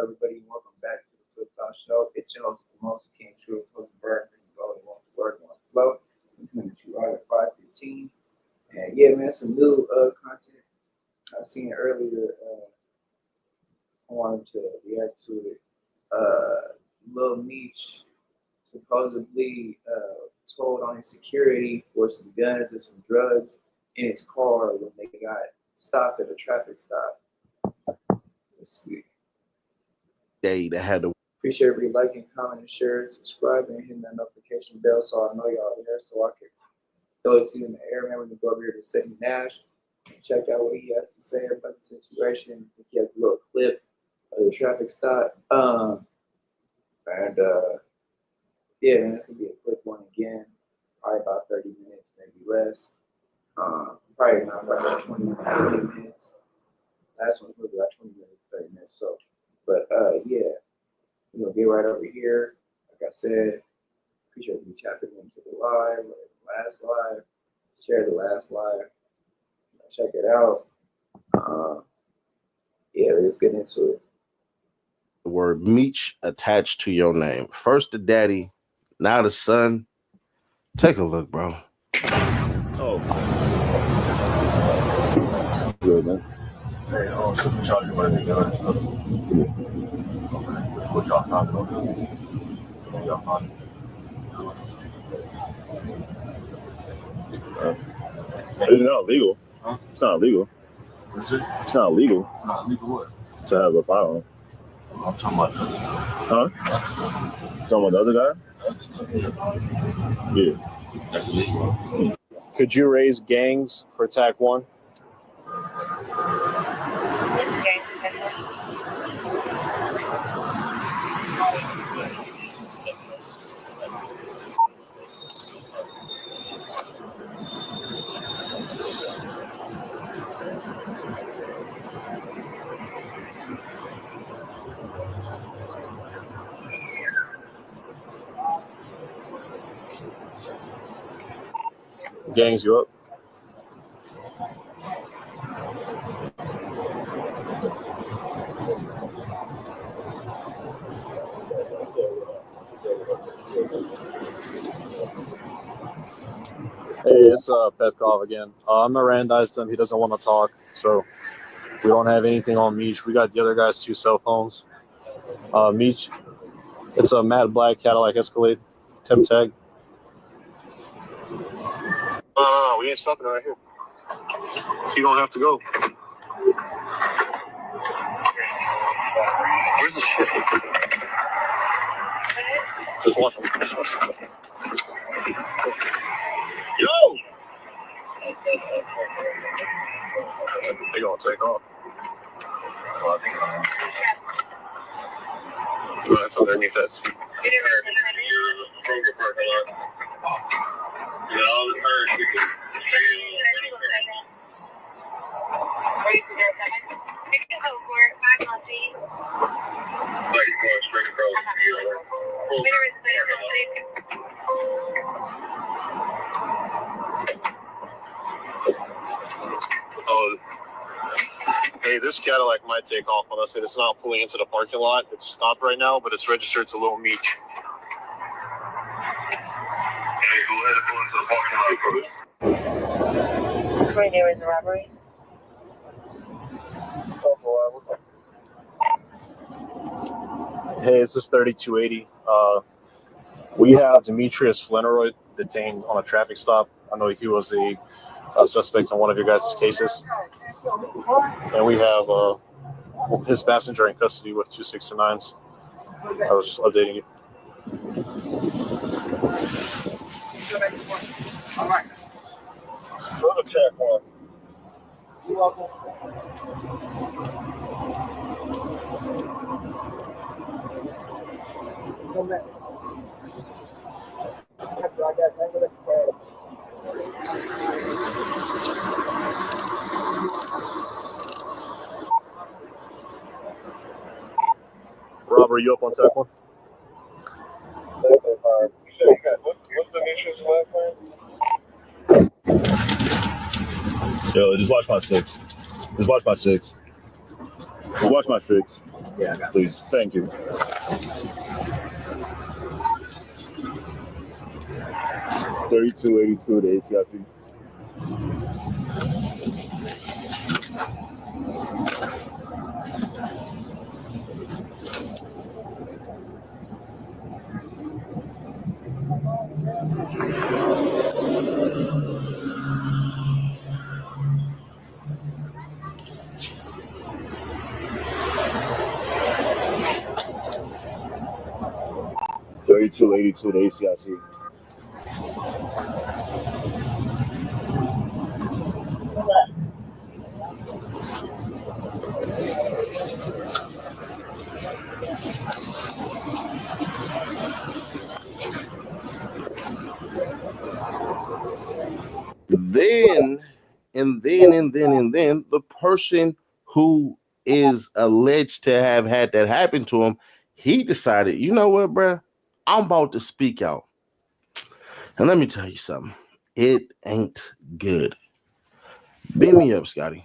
everybody? Welcome back to the Flip Top Show. It's your host, the most King True, Flippenberg. You want to work, you want to flow. I'm coming at you right at 5:15. And yeah, man, some new content. I seen it earlier. I wanted to react to it. Lil Meech supposedly told on his security for some guns and some drugs in his car when they got stopped at a traffic stop. Let's see. They had to. Appreciate everybody liking, commenting, sharing, subscribing, and hitting that notification bell so I know y'all there, so I can throw it to you in the air. Man, we can go over here to Sydney Nash and check out what he has to say about the situation. He has a little clip of the traffic stop. Yeah, man, it's gonna be a quick one again. Probably about 30 minutes, maybe less. Probably not about 20 minutes. Last one was about 20 minutes, 30 minutes. So, but yeah, we're gonna get right over here. Like I said, appreciate you tapping into the live, or the last live. Share the last live. Check it out. Yeah, let's get into it. The word Meech attached to your name. First the daddy, now the son. Take a look, bro. Oh. Good, man. Hey, supercharger might be done. What y'all found about that? What y'all found? It's not legal. Huh? It's not legal. What is it? It's not legal. It's not legal what? To have a firearm. I'm talking about the other guy. Huh? Talking about the other guy? Yeah. That's illegal. Could you raise gangs for TAC 1? Gangs you up? Hey, it's Petkov again. I Mirandized him. He doesn't want to talk, so we don't have anything on Meech. We got the other guy's 2 cell phones. Meech, it's a matte black Cadillac Escalade. Temp tag. No, we ain't stopping right here. You don't have to go. Where's the shit? Just watch him. Yo! They gonna take off. Well, that's underneath that seat. Oh, hey, this Cadillac might take off when I say it's not pulling into the parking lot. It's stopped right now, but it's registered to Lil Meech. Hey, go ahead and pull into the parking lot first. Right there is a robbery. Hey, it's this 3280. We have Demetrius Fleneroy detained on a traffic stop. I know he was a suspect in one of your guys' cases. And we have his passenger in custody with 269s. I was just updating you. All right. Go to check one. You're welcome. Come back. Rob, are you up on TAC 1? What's the nation's last name? Yo, just watch my 6. Just watch my 6. Just watch my 6. Yeah, I got Please. Thank you. 3282 to ACIC. $32.82 to ACIC. Then, and then, the person who is alleged to have had that happen to him, he decided, you know what, bruh? I'm about to speak out. And let me tell you something. It ain't good. Beam me up, Scotty.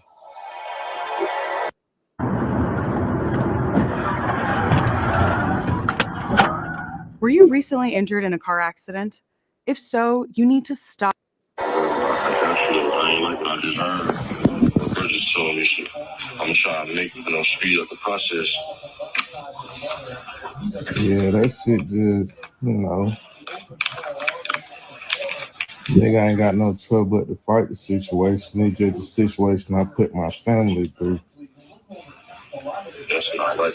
Were you recently injured in a car accident? If so, you need to stop. I ain't like what I just heard. Bro just told me shit. I'm trying to make, speed up the process. Yeah, that shit just, nigga ain't got no trouble but to fight the situation. It's just the situation I put my family through. That's not right.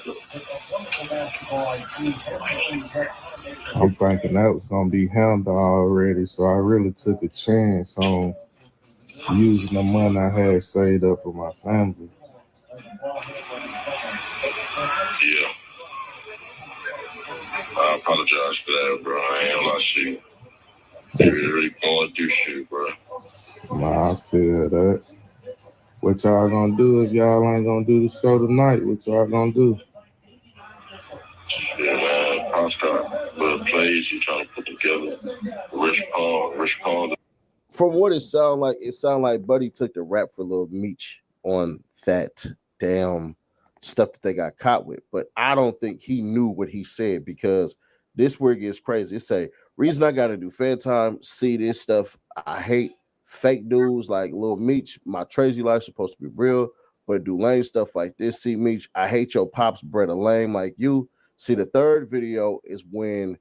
I'm thinking that was gonna be handled already, so I really took a chance on using the money I had saved up for my family. Yeah. I apologize for that, bro. I ain't gonna lie to you. You really going through shit, bro. Nah, I feel that. What y'all gonna do if y'all ain't gonna do the show tonight? What y'all gonna do? Yeah, man. I'll start with plays you trying to put together. Rich Paul. From what it sound like Buddy took the rap for Lil Meech on that damn stuff that they got caught with. But I don't think he knew what he said, because this where it gets crazy. It say, reason I gotta do fair time, see this stuff. I hate fake dudes like Lil Meech. My crazy life supposed to be real, but do lame stuff like this. See, Meech, I hate your pops bred a lame like you. See, the third video is when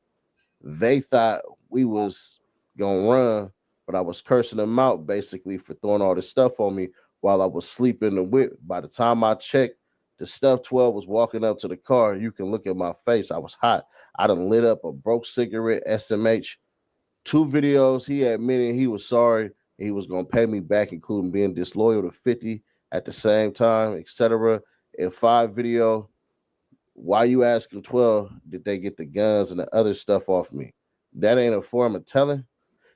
they thought we was gonna run, but I was cursing them out basically for throwing all this stuff on me while I was sleeping in the whip. By the time I checked, the stuff 12 was walking up to the car. You can look at my face. I was hot. I done lit up a broke cigarette, SMH. 2 videos. He admitted he was sorry. He was gonna pay me back, including being disloyal to 50 at the same time, etc. In 5 video, why you asking 12 did they get the guns and the other stuff off me? That ain't a form of telling.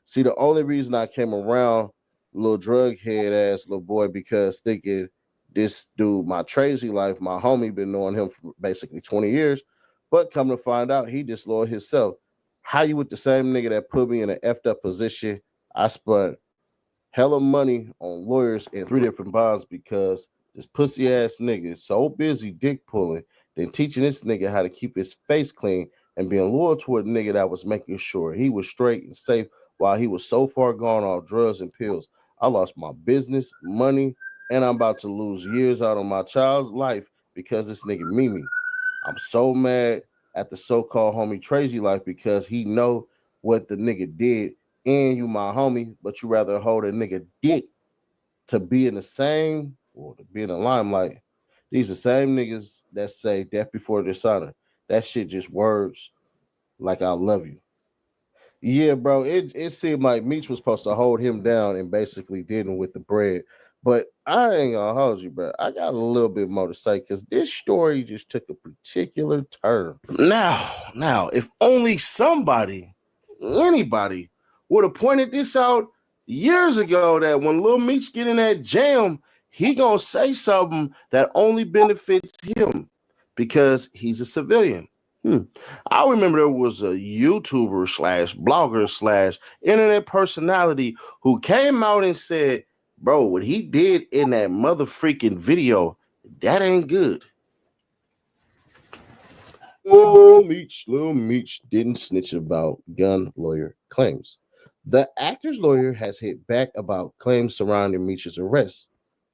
See, the only reason I came around little drug head ass little boy, because thinking this dude, my crazy life, my homie, been knowing him for basically 20 years, but come to find out he disloyal himself. How you with the same nigga that put me in an effed up position? I spent hella money on lawyers and 3 different bonds because this pussy ass nigga is so busy dick pulling than teaching this nigga how to keep his face clean and being loyal to a nigga that was making sure he was straight and safe while he was so far gone off drugs and pills. I lost my business, money, and I'm about to lose years out of my child's life because this nigga Mimi. I'm so mad at the so-called homie Crazy Life because he know what the nigga did, and you my homie, but you rather hold a nigga dick to be in the same or to be in the limelight. These are the same niggas that say death before dishonor. That shit just words like I love you. Yeah, bro. It seemed like Meech was supposed to hold him down and basically did him with the bread. But I ain't gonna hold you, bro. I got a little bit more to say because this story just took a particular turn. Now, if only somebody, anybody, would have pointed this out years ago, that when Lil Meech get in that jam, he gonna say something that only benefits him because he's a civilian. I remember there was a YouTuber slash blogger slash internet personality who came out and said, bro, what he did in that mother freaking video, that ain't good. Lil Meech didn't snitch about gun lawyer claims. The actor's lawyer has hit back about claims surrounding Meech's arrest.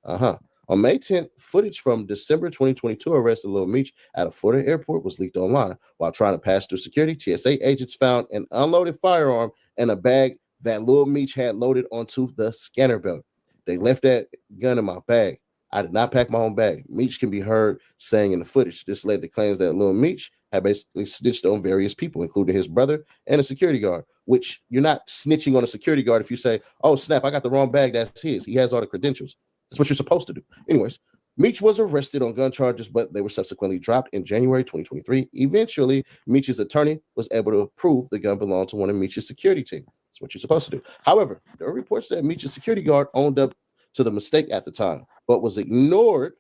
On May 10th, footage from December 2022 arrest of Lil Meech at a Florida airport was leaked online. While trying to pass through security, TSA agents found an unloaded firearm and a bag that Lil Meech had loaded onto the scanner belt. They left that gun in my bag. I did not pack my own bag. Meech can be heard saying in the footage. This led to claims that Lil Meech had basically snitched on various people, including his brother and a security guard, which you're not snitching on a security guard if you say, oh, snap, I got the wrong bag. That's his. He has all the credentials. That's what you're supposed to do. Anyways, Meech was arrested on gun charges, but they were subsequently dropped in January 2023. Eventually, Meech's attorney was able to prove the gun belonged to one of Meech's security team. That's what you're supposed to do. However, there are reports that Meech's security guard owned up to the mistake at the time, but was ignored.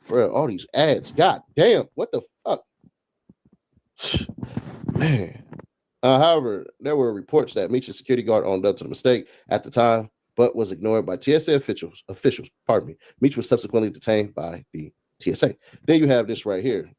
Bro, all these ads. God damn, what the fuck? Man. However, there were reports that Meech's security guard owned up to the mistake at the time, but was ignored by TSA officials. Pardon me. Meech was subsequently detained by the TSA. Then you have this right here.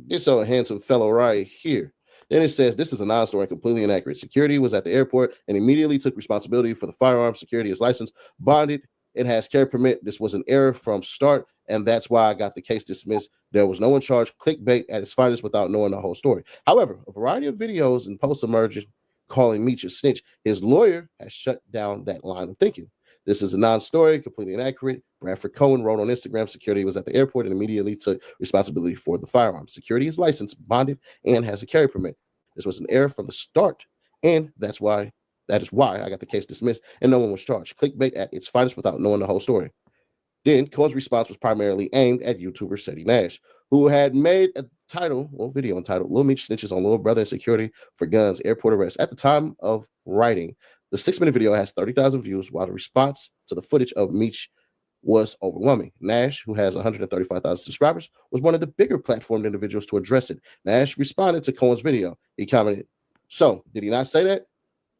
This old handsome fellow right here. Then it says this is a non-story and completely inaccurate. Security was at the airport and immediately took responsibility for the firearm. Security is licensed, bonded. It has carry permit. This was an error from start, and that's why I got the case dismissed. There was no one charged. Clickbait at its finest without knowing the whole story. However, a variety of videos and posts emerging calling Meech a snitch. His lawyer has shut down that line of thinking. This is a non-story, completely inaccurate. Bradford Cohen wrote on Instagram, security was at the airport and immediately took responsibility for the firearm. Security is licensed, bonded, and has a carry permit. This was an error from the start, and that is why I got the case dismissed and no one was charged. Clickbait at its finest without knowing the whole story. Then Cohen's response was primarily aimed at YouTuber Seti Nash, who had made a video entitled Lil Meech Snitches on Lil Brother and Security for Guns, Airport Arrest. At the time of writing, the 6-minute video has 30,000 views, while the response to the footage of Meech was overwhelming. Nash, who has 135,000 subscribers, was one of the bigger platformed individuals to address it. Nash responded to Cohen's video. He commented, so did he not say that?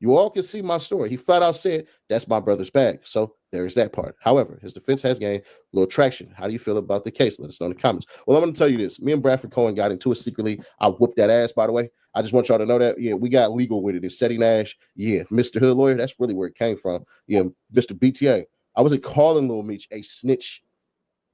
You all can see my story. He flat out said, that's my brother's bag. So there is that part. However, his defense has gained a little traction. How do you feel about the case? Let us know in the comments. Well, I'm going to tell you this. Me and Bradford Cohen got into it secretly. I whooped that ass, by the way. I just want y'all to know that. Yeah, we got legal with it. It's Seti Nash. Yeah, Mr. Hood Lawyer. That's really where it came from. Yeah, Mr. BTA. I wasn't calling Lil Meech a snitch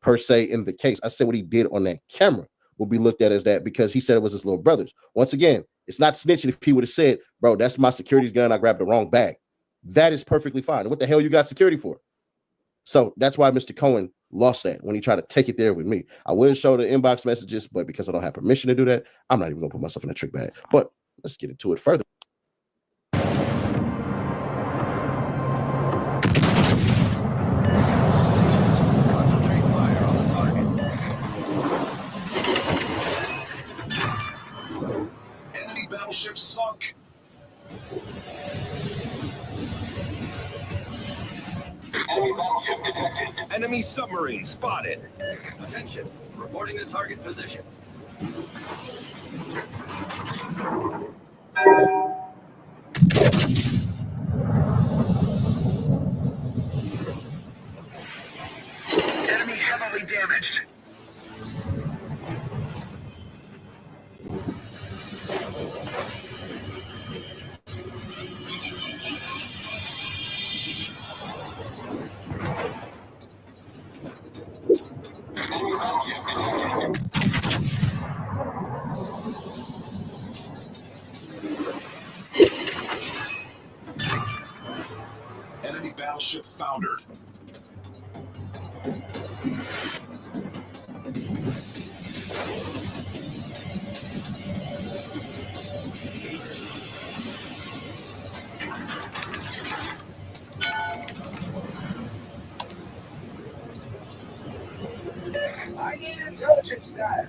per se in the case. I said what he did on that camera will be looked at as that because he said it was his little brother's. Once again, it's not snitching if he would have said, bro, that's my security's gun. I grabbed the wrong bag. That is perfectly fine. What the hell you got security for? So that's why Mr. Cohen lost that when he tried to take it there with me. I would show the inbox messages, but because I don't have permission to do that, I'm not even going to put myself in a trick bag. But let's get into it further. Concentrate fire on the target. Enemy battleship sunk. Enemy battleship detected. Enemy submarine spotted. Attention. Reporting the target position. Enemy heavily damaged. Enemy battleship detected. Enemy battleship foundered. I need intelligence data.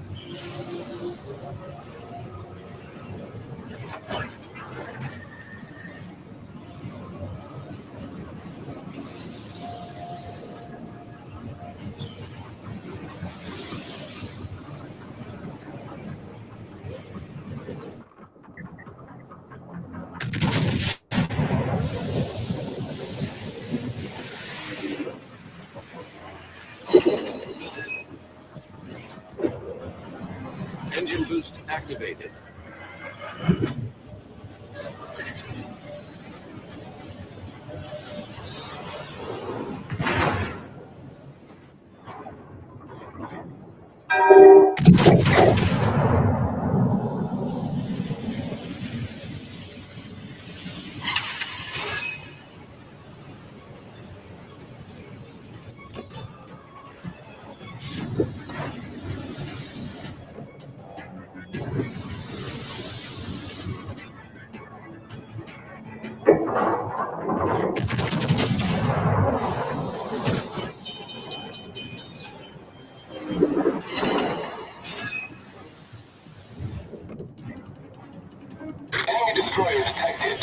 Engine boost activated. Enemy destroyer detected.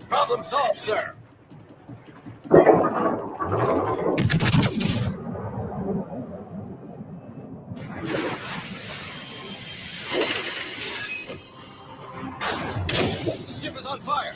Problem solved, sir. The ship is on fire.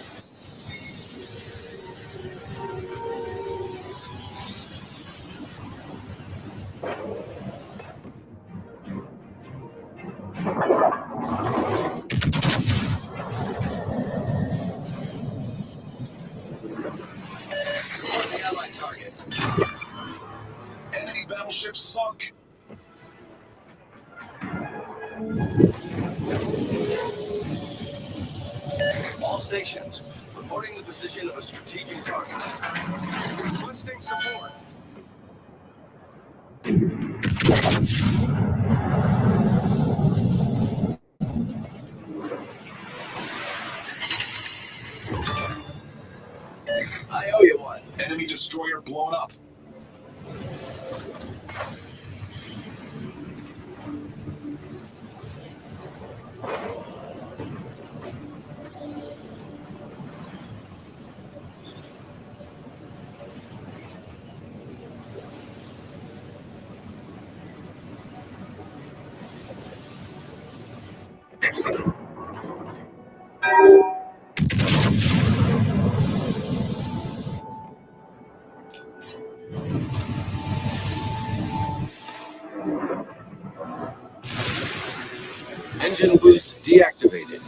Support the allied target. Enemy battleship sunk. All stations, reporting the position of a strategic target. Requesting support. I owe you one. Enemy destroyer blown up. Engine boost deactivated.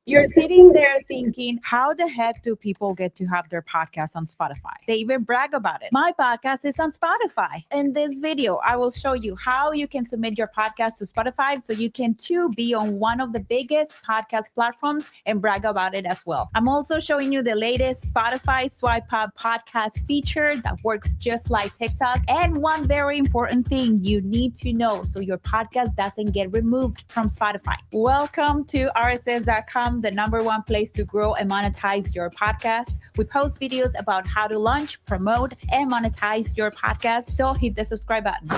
You're sitting there thinking, how the heck do people get to have their podcast on Spotify? They even brag about it. My podcast is on Spotify. In this video, I will show you how you can submit your podcast to Spotify so you can too be on one of the biggest podcast platforms and brag about it as well. I'm also showing you the latest Spotify Swipe Up podcast feature that works just like TikTok. And one very important thing you need to know so your podcast doesn't get removed from Spotify. Welcome to RSS.com, the #1 place to grow and monetize your podcast. We post videos about how to launch, promote, and monetize your podcast. So hit the subscribe button.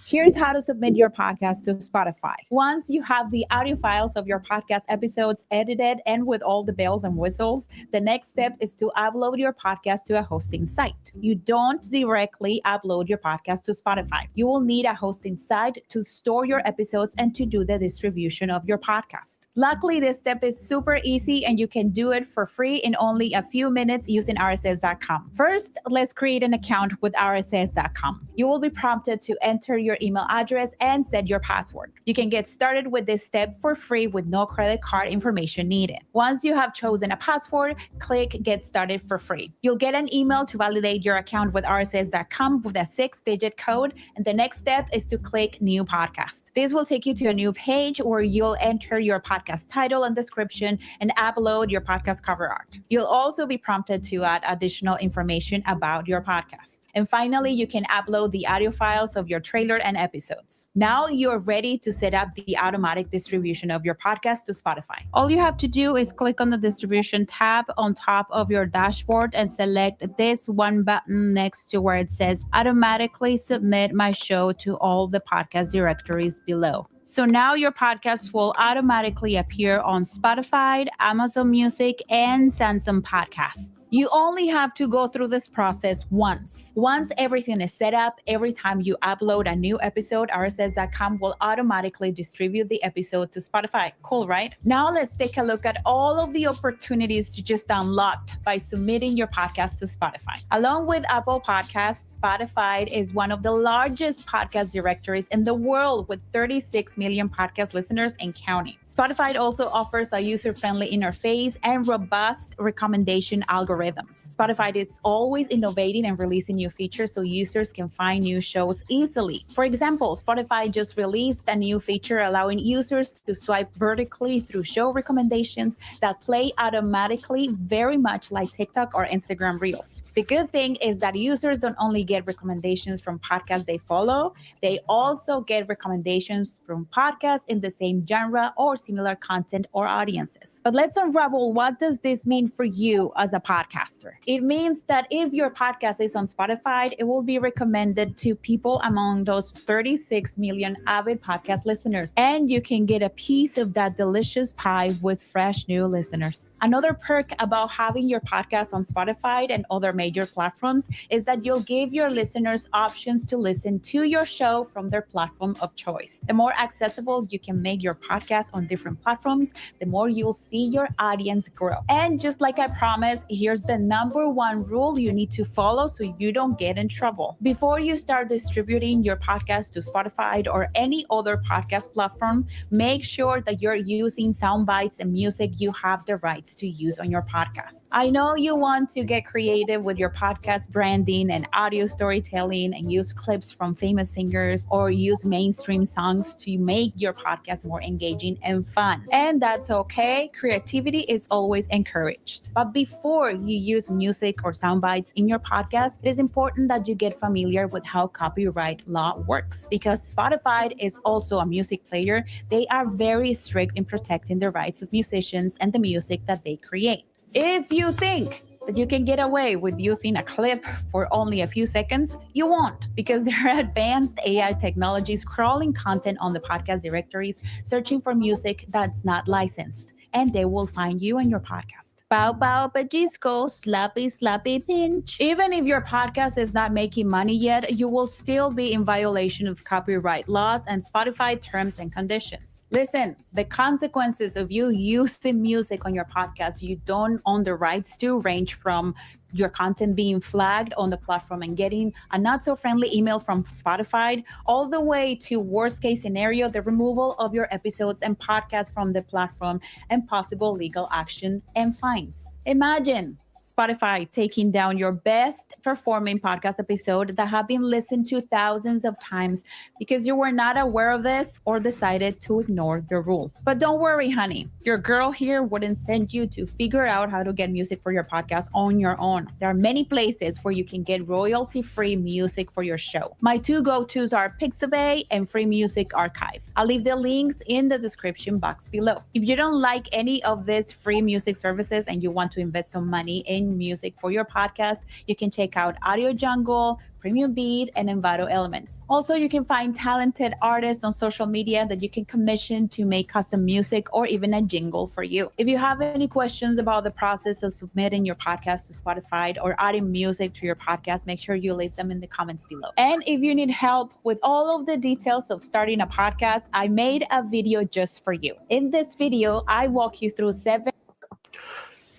Here's how to submit your podcast to Spotify. Once you have the audio files of your podcast episodes edited and with all the bells and whistles, the next step is to upload your podcast to a hosting site. You don't directly upload your podcast to Spotify. You will need a hosting site to store your episodes and to do the distribution of your podcast. Luckily, this step is super easy and you can do it for free in only a few minutes using RSS.com. First, let's create an account with RSS.com. You will be prompted to enter your email address and set your password. You can get started with this step for free with no credit card information needed. Once you have chosen a password, click Get Started for free. You'll get an email to validate your account with RSS.com with a 6-digit code, and the next step is to click New Podcast. This will take you to a new page where you'll enter your podcast title and description and upload your podcast cover art. You'll also be prompted to add additional information about your podcast. And finally, you can upload the audio files of your trailer and episodes. Now you're ready to set up the automatic distribution of your podcast to Spotify. All you have to do is click on the distribution tab on top of your dashboard and select this one button next to where it says automatically submit my show to all the podcast directories below. So now your podcast will automatically appear on Spotify, Amazon Music, and Samsung Podcasts. You only have to go through this process once. Once everything is set up, every time you upload a new episode, RSS.com will automatically distribute the episode to Spotify. Cool, right? Now let's take a look at all of the opportunities you just unlocked by submitting your podcast to Spotify. Along with Apple Podcasts, Spotify is one of the largest podcast directories in the world with 36 million podcast listeners and counting. Spotify also offers a user-friendly interface and robust recommendation algorithms. Spotify is always innovating and releasing new features so users can find new shows easily. For example, Spotify just released a new feature allowing users to swipe vertically through show recommendations that play automatically, very much like TikTok or Instagram Reels. The good thing is that users don't only get recommendations from podcasts they follow, they also get recommendations from podcasts in the same genre or similar content or audiences. But let's unravel, what does this mean for you as a podcaster? It means that if your podcast is on Spotify, it will be recommended to people among those 36 million avid podcast listeners, and you can get a piece of that delicious pie with fresh new listeners. Another perk about having your podcast on Spotify and other major platforms is that you'll give your listeners options to listen to your show from their platform of choice. The more accessible you can make your podcast on different platforms, the more you'll see your audience grow. And just like I promised, here's the number one rule you need to follow so you don't get in trouble. Before you start distributing your podcast to Spotify or any other podcast platform, make sure that you're using sound bites and music you have the rights to use on your podcast. I know you want to get creative with your podcast branding and audio storytelling and use clips from famous singers or use mainstream songs to make your podcast more engaging and fun. And that's okay. Creativity is always encouraged. But before you use music or sound bites in your podcast, it is important that you get familiar with how copyright law works. Because Spotify is also a music player, they are very strict in protecting the rights of musicians and the music that they create. If you think that you can get away with using a clip for only a few seconds, you won't, because there are advanced AI technologies crawling content on the podcast directories, searching for music that's not licensed, and they will find you and your podcast. Pow pow pellizco, slappy slappy pinch. Even if your podcast is not making money yet, you will still be in violation of copyright laws and Spotify terms and conditions. Listen, the consequences of you using music on your podcast you don't own the rights to range from your content being flagged on the platform and getting a not so friendly email from Spotify, all the way to worst case scenario, the removal of your episodes and podcasts from the platform and possible legal action and fines. Imagine Spotify taking down your best performing podcast episode that have been listened to thousands of times because you were not aware of this or decided to ignore the rule. But don't worry, honey. Your girl here wouldn't send you to figure out how to get music for your podcast on your own. There are many places where you can get royalty-free music for your show. My two go-tos are Pixabay and Free Music Archive. I'll leave the links in the description box below. If you don't like any of these free music services and you want to invest some money in music for your podcast, you can check out Audio Jungle, Premium Beat, and Envato Elements. Also, you can find talented artists on social media that you can commission to make custom music or even a jingle for you. If you have any questions about the process of submitting your podcast to Spotify or adding music to your podcast, make sure you leave them in the comments below. And if you need help with all of the details of starting a podcast, I made a video just for you. In this video, I walk you through 7.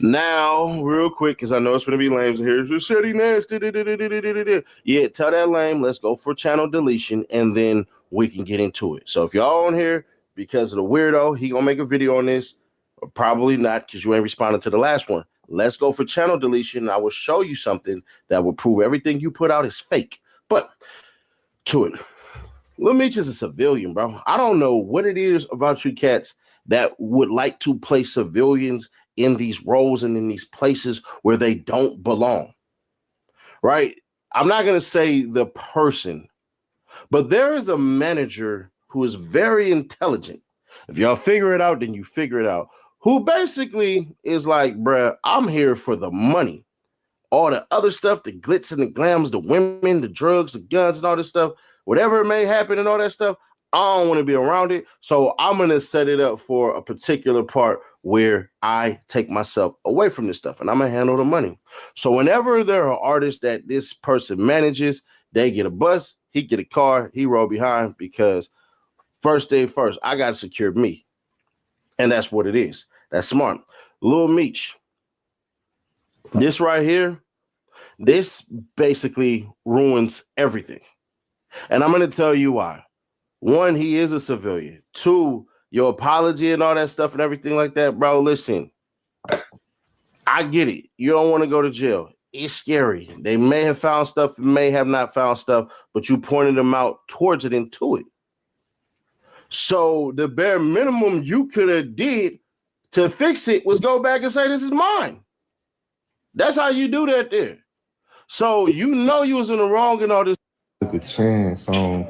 Now, real quick, because I know it's going to be lame. Here's your city next. Yeah, tell that lame. Let's go for channel deletion, and then we can get into it. So if y'all on here because of the weirdo, he going to make a video on this. Or probably not, because you ain't responding to the last one. Let's go for channel deletion, and I will show you something that will prove everything you put out is fake. But to it. Lil Meech is a civilian, bro. I don't know what it is about you cats that would like to place civilians in these roles and in these places where they don't belong, right? I'm not going to say the person, but there is a manager who is very intelligent. If y'all figure it out, then you figure it out. Who basically is like, bruh, I'm here for the money. All the other stuff, the glitz and the glams, the women, the drugs, the guns, and all this stuff, whatever may happen and all that stuff, I don't want to be around it. So I'm going to set it up for a particular part where I take myself away from this stuff and I'm going to handle the money. So whenever there are artists that this person manages, they get a bus, he get a car, he roll behind, because first thing first, I got to secure me. And that's what it is. That's smart. Lil Meech. This right here, this basically ruins everything. And I'm going to tell you why. One, he is a civilian. Two, your apology and all that stuff and everything like that, bro, listen, I get it. You don't want to go to jail. It's scary. They may have found stuff, may have not found stuff, but you pointed them out towards it and to it. So the bare minimum you could have did to fix it was go back and say, this is mine. That's how you do that there. So you know you was in the wrong and all this. Took a chance on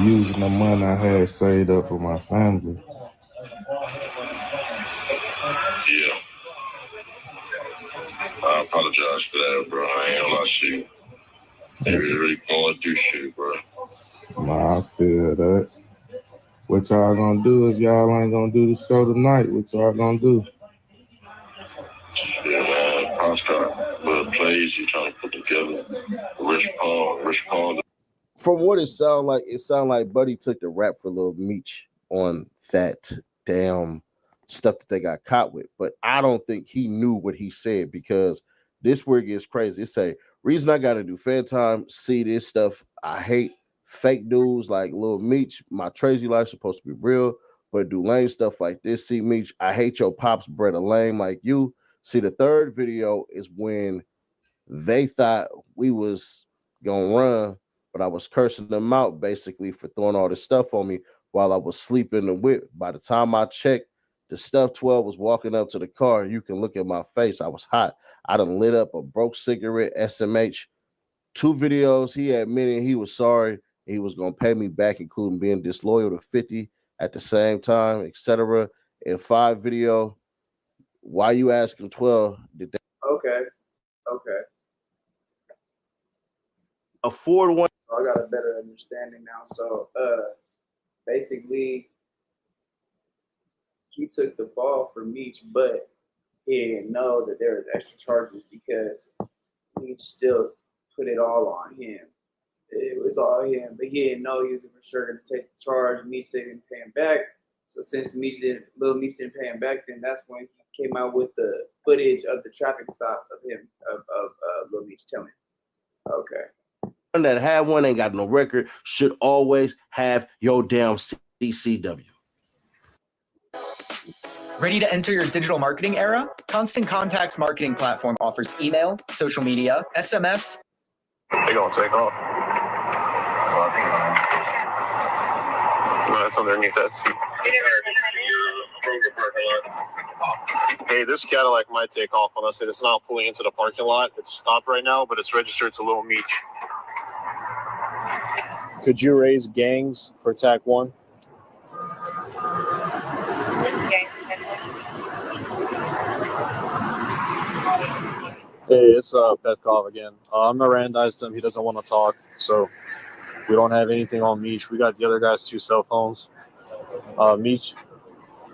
using the money I had saved up for my family. Yeah. I apologize for that, bro. I ain't gonna lie to you. They really going through shit, bro. Nah, I feel that. What y'all gonna do if y'all ain't gonna do the show tonight? What y'all gonna do? Yeah, man. Proscott, but plays you trying to put together. Rich Paul. From what it sound like Buddy took the rap for Lil Meech on that damn stuff that they got caught with. But I don't think he knew what he said, because this where it gets crazy. It say, reason I got to do fair time, see this stuff. I hate fake dudes like Lil Meech. My crazy life supposed to be real, but do lame stuff like this. See, Meech, I hate your pops bred a lame like you. See, the third video is when they thought we was gonna run, but I was cursing them out basically for throwing all this stuff on me while I was sleeping in the whip. By the time I checked, the stuff 12 was walking up to the car. You can look at my face. I was hot. I done lit up a broke cigarette, SMH. 2 videos. He admitted he was sorry. He was going to pay me back, including being disloyal to 50 at the same time, etc. In 5 video, why you asking 12? Did they Okay. afford one? So I got a better understanding now. So basically he took the ball from Meech, but he didn't know that there was extra charges because Meech still put it all on him. It was all him, but he didn't know he was for sure going to take the charge. Meech didn't pay him back. So since Lil Meech didn't pay him back, then that's when he came out with the footage of the traffic stop of him, of Lil Meech telling him. Okay. That had one ain't got no record should always have your damn CCW. Ready to enter your digital marketing era? Constant Contact's marketing platform offers email, social media, SMS. They gonna take off. No, it's underneath that seat. Hey, this Cadillac might take off on us. It's not pulling into the parking lot. It's stopped right now, but it's registered to Lil Meech. Could you raise gangs for TAC 1? Hey, it's Petkov again. I Mirandized him. He doesn't want to talk, so we don't have anything on Meech. We got the other guy's 2 cell phones. Meech,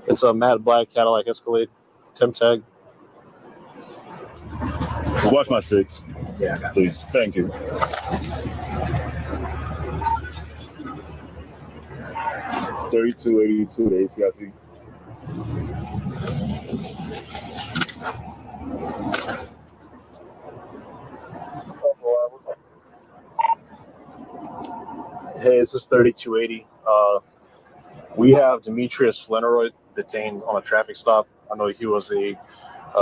it's a matte black Cadillac Escalade. Temp tag. Watch my 6. Yeah, I got Please. Thank you. 3282 ACIC. Hey, this is 3280. We have Demetrius Fleneroy detained on a traffic stop. I know he was a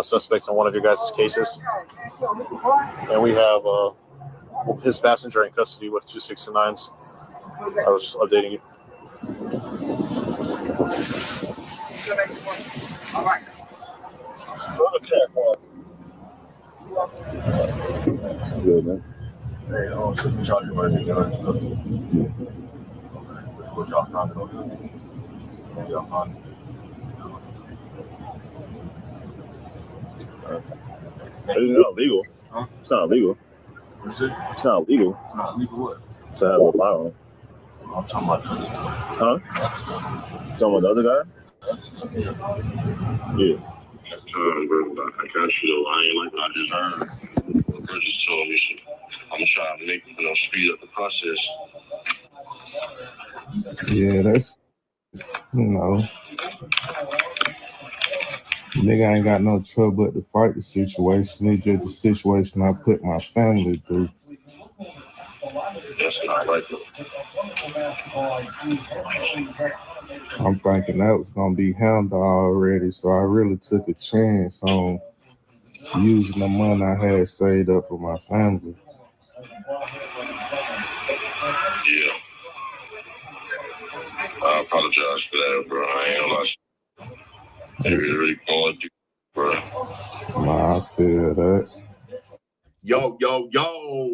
suspect in one of your guys' cases. And we have his passenger in custody with 269s. I was just updating you. All right. Good, man. Hey, shoot me shot right here. Okay, what y'all found it on? Y'all found it. It's not legal. Huh? It's not legal. What is it? It's not legal. It's not legal what? To have a firearm. I'm talking about the other guy. Huh? Talking about the other guy? Yeah. Bro, I got you though. I ain't like I just heard. Bro just told me shit. I'm trying to make, speed up the process. Yeah, that's, nigga ain't got no trouble but to fight the situation. It's just the situation I put my family through. That's not right though. I'm thinking that was gonna be handled already, so I really took a chance on using the money I had saved up for my family. Yeah. I apologize for that, bro. I ain't gonna lie. They really going through, bro. Nah, I feel that. Yo,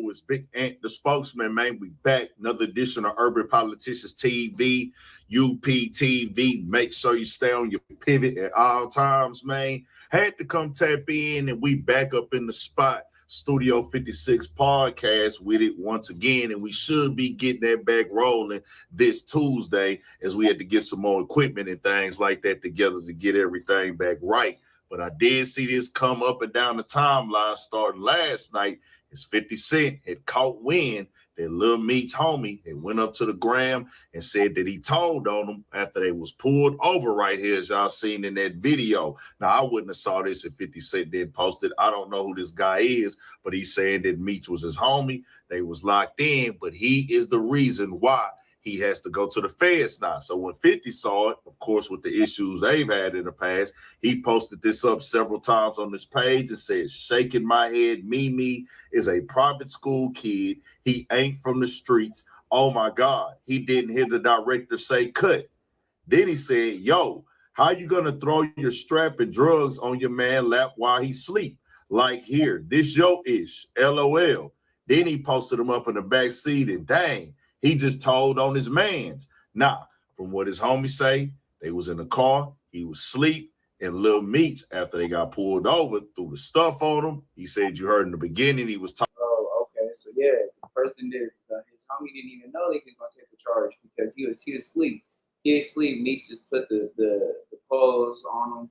it's Big Ant, the spokesman, man. We back. Another edition of Urban Politicians TV, UPTV. Make sure you stay on your pivot at all times, man. Had to come tap in, and we back up in the spot. Studio 56 podcast with it once again, and we should be getting that back rolling this Tuesday as we had to get some more equipment and things like that together to get everything back right. But I did see this come up and down the timeline starting last night. As 50 Cent had caught wind that Lil Meech homie had went up to the gram and said that he told on them after they was pulled over right here, as y'all seen in that video. Now, I wouldn't have saw this if 50 Cent didn't post it. I don't know who this guy is, but he's saying that Meech was his homie. They was locked in, but he is the reason why he has to go to the feds now. So when 50 saw it, of course, with the issues they've had in the past, he posted this up several times on this page and said, shaking my head, Mimi is a private school kid. He ain't from the streets. Oh, my God. He didn't hear the director say cut. Then he said, yo, how you going to throw your strap and drugs on your man lap while he sleep? Like here, this yo ish, LOL. Then he posted him up in the back seat and dang, he just told on his mans. Nah, from what his homies say, they was in the car, he was asleep, and Lil Meech, after they got pulled over, threw the stuff on him. He said you heard in the beginning he was talking. Oh, okay. So yeah, the person did. His homie didn't even know he was gonna take the charge because he was asleep. He was asleep. Meech just put the pose on him.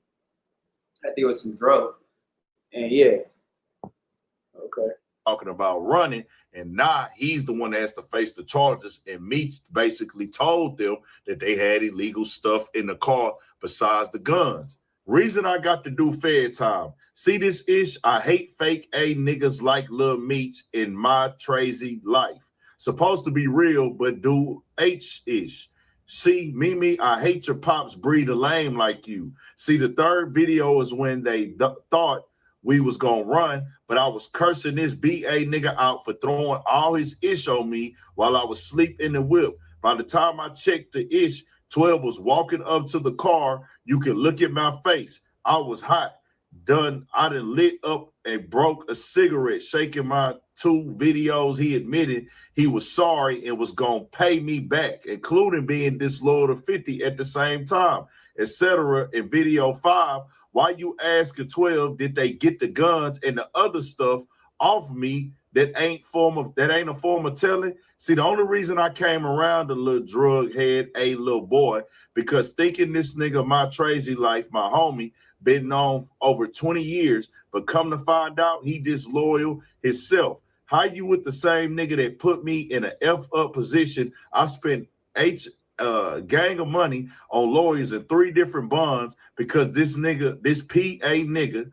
I think it was some drug. And yeah. Okay. Talking about running, and now he's the one that has to face the charges. And Meech basically told them that they had illegal stuff in the car besides the guns. Reason I got to do Fed time. See this ish? I hate fake A niggas like Lil Meech in my crazy life. Supposed to be real, but do H ish. See, Mimi, I hate your pops breed a lame like you. See, the third video is when they thought we was gonna run, but I was cursing this BA nigga out for throwing all his ish on me while I was asleep in the whip. By the time I checked the ish, 12 was walking up to the car. You can look at my face. I was hot. Done. I done lit up and broke a cigarette, shaking my 2 videos. He admitted he was sorry and was gonna pay me back, including being disloyal to 50 at the same time, etc. In video 5, why you asking 12, did they get the guns and the other stuff off me that ain't a form of telling? See, the only reason I came around the little drug head, a little boy, because thinking this nigga my crazy life, my homie, been known over 20 years, but come to find out he disloyal himself. How you with the same nigga that put me in an F up position? I spent gang of money on lawyers and 3 different bonds because this nigga, this PA nigga,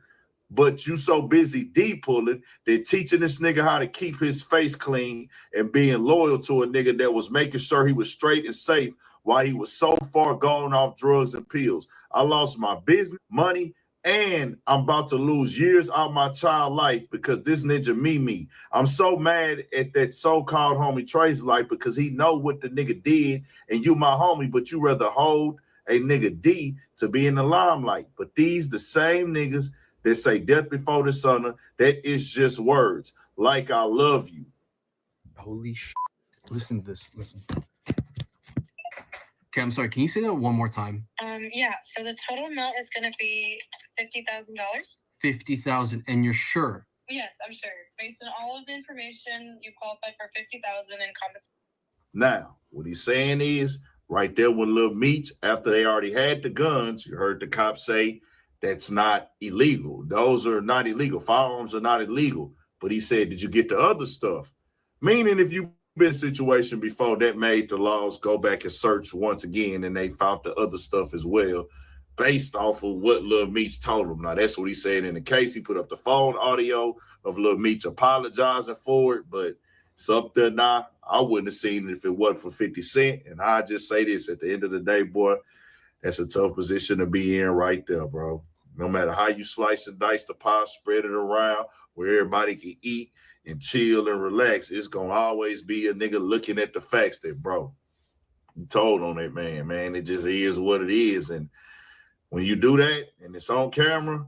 but you so busy D-pulling that teaching this nigga how to keep his face clean and being loyal to a nigga that was making sure he was straight and safe while he was so far gone off drugs and pills. I lost my business, money, and I'm about to lose years out of my child life because this ninja Mimi. I'm so mad at that so-called homie Trace life because he know what the nigga did, and you my homie, but you rather hold a nigga D to be in the limelight. But these the same niggas that say death before dishonor, that is just words. Like I love you. Holy shit. Listen to this. Listen. Okay, I'm sorry. Can you say that one more time? Yeah. So the total amount is going to be $50,000. 50,000, and you're sure? Yes, I'm sure. Based on all of the information, you qualify for $50,000 in compensation. Now, what he's saying is, right there with Lil Meech, after they already had the guns, you heard the cops say that's not illegal. Those are not illegal. Firearms are not illegal. But he said, did you get the other stuff? Meaning, if you've been in a situation before that made the laws go back and search once again, and they found the other stuff as well, based off of what Lil Meech told him. Now, that's what he said in the case. He put up the phone audio of Lil Meech apologizing for it, but it's up there now. I wouldn't have seen it if it wasn't for 50 Cent. And I just say this, at the end of the day, boy, that's a tough position to be in right there, bro. No matter how you slice and dice the pie, spread it around where everybody can eat and chill and relax, it's going to always be a nigga looking at the facts that, bro, you told on that man. It just is what it is. And when you do that and it's on camera,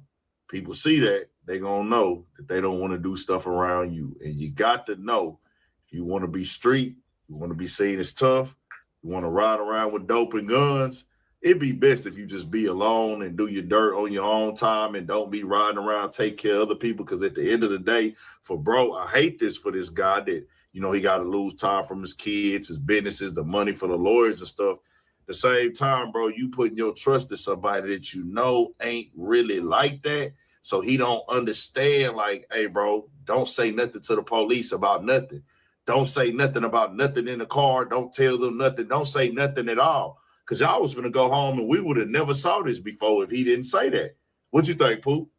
people see that, they going to know that they don't want to do stuff around you. And you got to know, if you want to be street, you want to be seen as tough, you want to ride around with dope and guns, it'd be best if you just be alone and do your dirt on your own time and don't be riding around, take care of other people. Because at the end of the day, for bro, I hate this for this guy that, you know, he got to lose time from his kids, his businesses, the money for the lawyers and stuff. At the same time, bro, you putting your trust in somebody that you know ain't really like that. So he don't understand, like, hey, bro, don't say nothing to the police about nothing. Don't say nothing about nothing in the car. Don't tell them nothing. Don't say nothing at all. Because y'all was going to go home and we would have never saw this before if he didn't say that. What you think, Poop?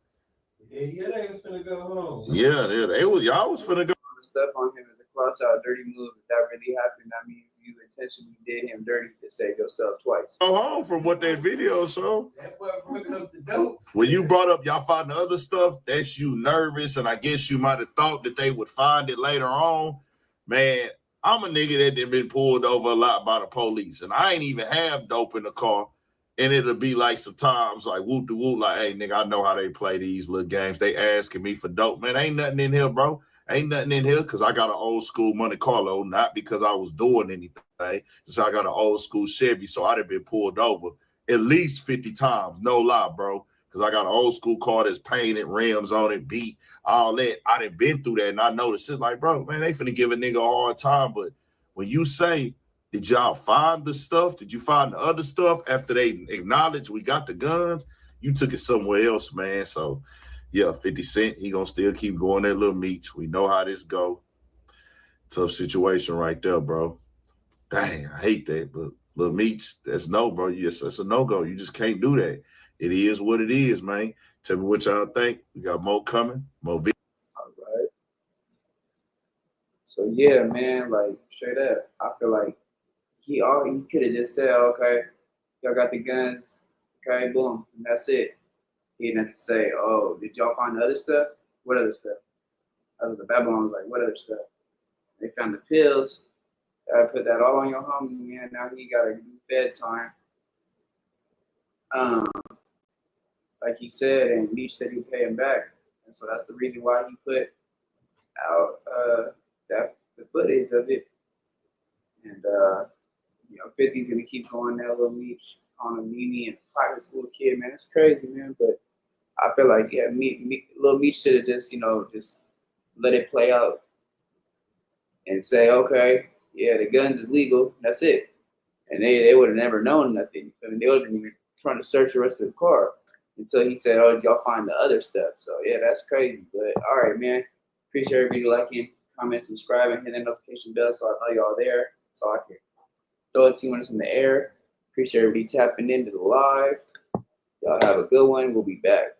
Yeah, they was finna go home. Yeah, y'all was finna go. The stuff on him is a cross-out dirty move. If that really happened, that means you intentionally did him dirty to save yourself twice. Go home from what that video showed. That boy brought up the dope. When you brought up y'all find the other stuff, that's you nervous, and I guess you might have thought that they would find it later on. Man, I'm a nigga that been pulled over a lot by the police, and I ain't even have dope in the car. And it'll be like sometimes like whoop de whoop, like, hey nigga, I know how they play these little games. They asking me for dope. Man, ain't nothing in here, bro. Ain't nothing in here because I got an old school Monte Carlo, not because I was doing anything. Just I got an old school Chevy, so I'd have been pulled over at least 50 times. No lie, bro. Because I got an old school car that's painted, rims on it, beat, all that. I done been through that, and I noticed it's like, bro, man, they finna give a nigga a hard time. But when you say, did y'all find the stuff? Did you find the other stuff after they acknowledged we got the guns? You took it somewhere else, man. So, yeah, 50 Cent, he gonna still keep going that Lil Meech. We know how this go. Tough situation right there, bro. Dang, I hate that, but Lil Meech, that's no, bro. Yes, that's a no-go. You just can't do that. It is what it is, man. Tell me what y'all think. We got more coming, more videos. All right. So, yeah, man, like, straight up, I feel like he could have just said, okay, y'all got the guns, okay, boom, and that's it. He didn't have to say, oh, did y'all find the other stuff? What other stuff? Other the Babylon was like, what other stuff? They found the pills. I put that all on your homie, man. Now he got to do fed time. Like he said, and Meech said he'd pay him back. And so that's the reason why he put out the footage of it. And, 50's going to keep going that Lil Meech on a Mimi and a private school kid, man. It's crazy, man. But I feel like, yeah, Lil Meech should have just, just let it play out and say, okay, yeah, the guns is legal. That's it. And they would have never known nothing. I mean, they would have been even trying to search the rest of the car until he said, oh, did y'all find the other stuff? So, yeah, that's crazy. But, all right, man. Appreciate everybody liking, comment, subscribing, hit that notification bell so I know y'all there, so I can throw it to you when it's in the air. Appreciate everybody tapping into the live. Y'all have a good one. We'll be back.